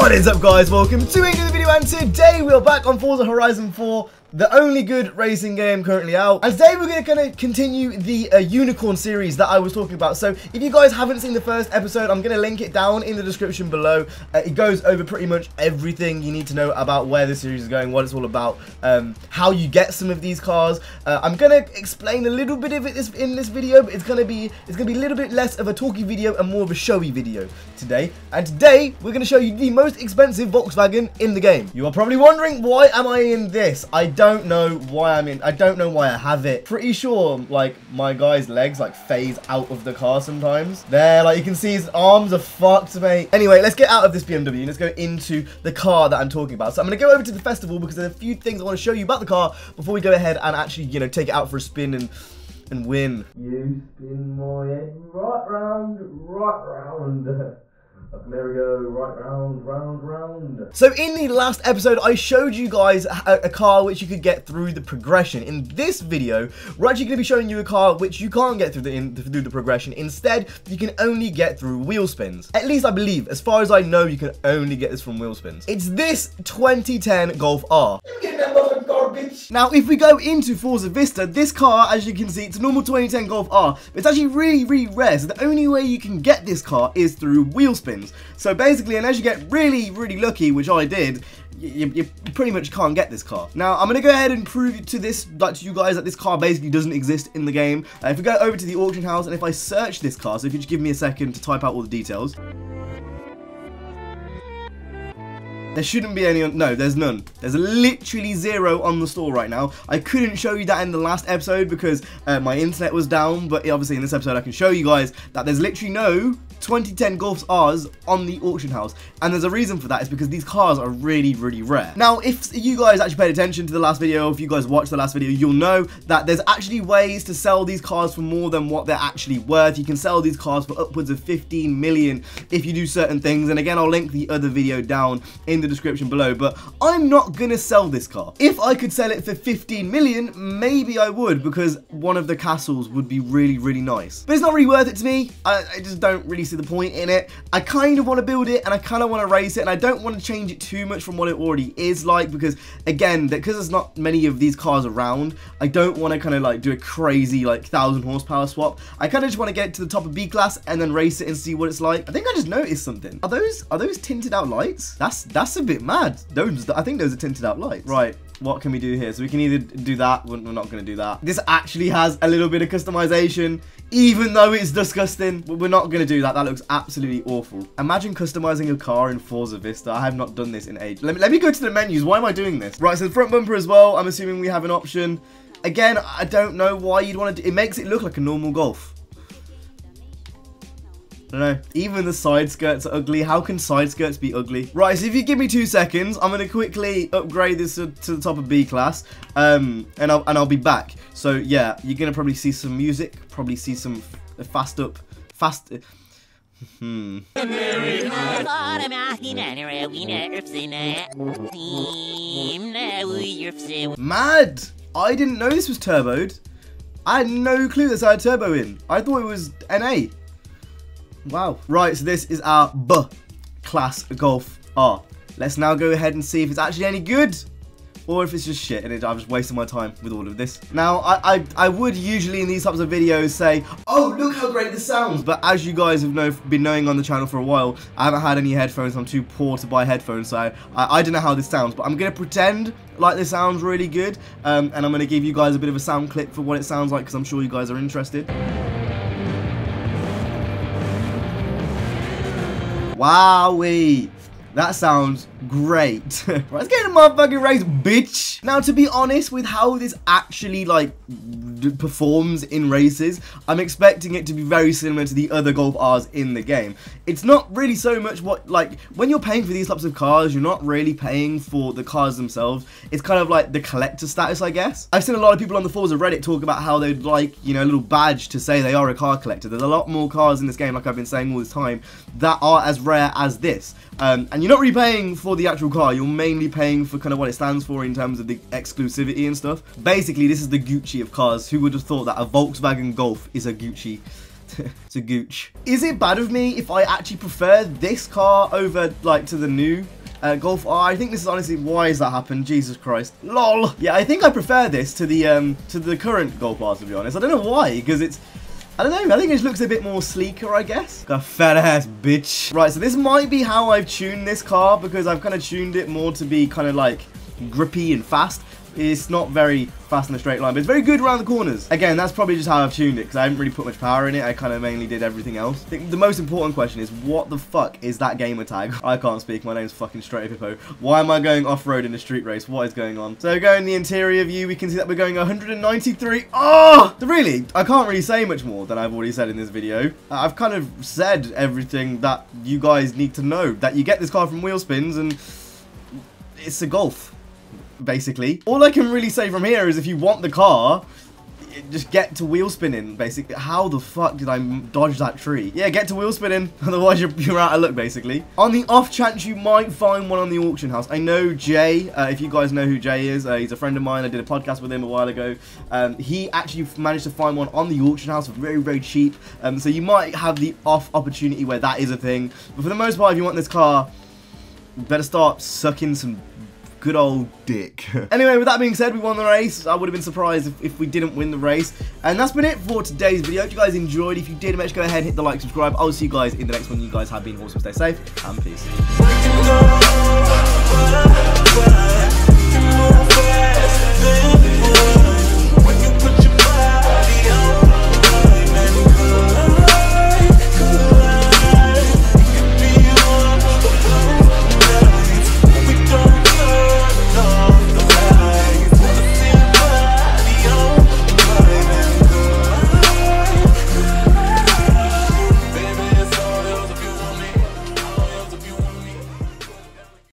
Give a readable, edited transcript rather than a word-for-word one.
What is up, guys? Welcome to another video, and today we are back on Forza Horizon 4, the only good racing game currently out. And today we're going to kind of continue the unicorn series that I was talking about. So if you guys haven't seen the first episode, I'm going to link it down in the description below. It goes over pretty much everything you need to know about where the series is going, what it's all about, how you get some of these cars. I'm going to explain a little bit of it in this video, but it's going to be a little bit less of a talky video and more of a showy video today. And today we're going to show you the most expensive Volkswagen in the game. You are probably wondering, why am I in this? I don't know why I'm in. I don't know why I have it. Pretty sure, like, my guy's legs, like, phase out of the car sometimes. There, like, you can see his arms are fucked, mate. Anyway, let's get out of this BMW and let's go into the car that I'm talking about. So I'm going to go over to the festival because there's a few things I want to show you about the car before we go ahead and actually, you know, take it out for a spin and win. You spin my head right round, right round. There we go, right round, round, round. So in the last episode, I showed you guys a car which you could get through the progression. In this video, we're actually going to be showing you a car which you can't get through the progression. Instead, you can only get through wheel spins. At least I believe, as far as I know, you can only get this from wheel spins. It's this 2010 Golf R. Now, if we go into Forza Vista, this car, as you can see, it's a normal 2010 Golf R, but it's actually really, really rare. So the only way you can get this car is through wheel spins. So basically, unless you get really, really lucky, which I did, you pretty much can't get this car. Now, I'm going to go ahead and prove to you guys that this car basically doesn't exist in the game. If we go over to the auction house, and if I search this car, so if you just give me a second to type out all the details. There shouldn't be any, no, there's none. There's literally zero on the store right now. I couldn't show you that in the last episode because my internet was down, but obviously in this episode I can show you guys that there's literally no 2010 Golf R's on the auction house. And there's a reason for that. It's because these cars are really, really rare. Now, if you guys actually paid attention to the last video, if you guys watched the last video, you'll know that there's actually ways to sell these cars for more than what they're actually worth. You can sell these cars for upwards of 15 million if you do certain things. And again, I'll link the other video down in the description below, but I'm not gonna sell this car. If I could sell it for 15 million, maybe I would, because one of the castles would be really, really nice. But it's not really worth it to me. I just don't really see the point in it. I kind of want to build it and I kind of want to race it, and I don't want to change it too much from what it already is like, because again, because there's not many of these cars around, I don't want to kind of like do a crazy like 1,000 horsepower swap. I kind of just want to get it to the top of B class and then race it and see what it's like. I think I just noticed something. Are those tinted out lights? That's a bit mad. I think those are tinted out lights. Right, what can we do here? So we can either do that. We're not going to do that. This actually has a little bit of customization, even though it's disgusting. We're not going to do that. That looks absolutely awful. Imagine customizing a car in Forza Vista. I have not done this in ages. Let me go to the menus. Why am I doing this? Right, so the front bumper as well. I'm assuming we have an option. Again, I don't know why you'd want to do it. Makes it look like a normal Golf. I don't know. Even the side skirts are ugly. How can side skirts be ugly? Right, so if you give me 2 seconds, I'm going to quickly upgrade this to the top of B class, and I'll be back. So yeah, you're going to probably see some music, probably see some fast. Mad! I didn't know this was turboed. I had no clue this had turbo in. I thought it was NA. Wow. Right, so this is our B class Golf R. Let's now go ahead and see if it's actually any good, or if it's just shit and I've just wasted my time with all of this. Now, I would usually in these types of videos say, oh, look how great this sounds, but as you guys have been knowing on the channel for a while, I haven't had any headphones. I'm too poor to buy headphones, so I don't know how this sounds, but I'm going to pretend like this sounds really good, and I'm going to give you guys a bit of a sound clip for what it sounds like, because I'm sure you guys are interested. Wowee! That sounds great. Right, let's get in the motherfucking race, bitch. Now, to be honest with how this actually, like, performs in races, I'm expecting it to be very similar to the other Golf R's in the game. It's not really so much what, like, when you're paying for these types of cars, you're not really paying for the cars themselves. It's kind of like the collector status, I guess. I've seen a lot of people on the Forza Reddit talk about how they'd like, you know, a little badge to say they are a car collector. There's a lot more cars in this game, like I've been saying all this time, that are as rare as this. And you're not really paying for the actual car, you're mainly paying for kind of what it stands for in terms of the exclusivity and stuff. Basically, this is the Gucci of cars. Who would have thought that a Volkswagen Golf is a Gucci It's a gooch. Is it bad of me if I actually prefer this car over, like, to the new Golf R? I think this is honestly, why has that happened? Jesus Christ. LOL. Yeah, I think I prefer this to the current Golf R, to be honest. I don't know why, because it's, I don't know, I think it just looks a bit more sleeker, I guess. Got a fat ass bitch. Right, so this might be how I've tuned this car, because I've kind of tuned it more to be kind of like grippy and fast. It's not very fast in a straight line, but it's very good around the corners. Again, that's probably just how I've tuned it, because I haven't really put much power in it. I kind of mainly did everything else. I think the most important question is, what the fuck is that gamer tag? I can't speak. My name's fucking StraightUpHippo. Why am I going off-road in a street race? What is going on? So going the interior view, we can see that we're going 193. Oh! Really, I can't really say much more than I've already said in this video. I've kind of said everything that you guys need to know. That you get this car from Wheelspins, and it's a Golf. Basically, all I can really say from here is, if you want the car, just get to wheel spinning. Basically, how the fuck did I dodge that tree? Yeah, get to wheel spinning, otherwise you're out of luck. Basically, on the off chance you might find one on the auction house, I know Jay. If you guys know who Jay is, he's a friend of mine. I did a podcast with him a while ago. He actually managed to find one on the auction house for very, very cheap. So you might have the off opportunity where that is a thing. But for the most part, if you want this car, you better start sucking some good old dick. Anyway, with that being said, we won the race. I would have been surprised if we didn't win the race. And that's been it for today's video. Hope you guys enjoyed. If you did, make sure to go ahead and hit the like, subscribe. I'll see you guys in the next one. You guys have been awesome. Stay safe and peace.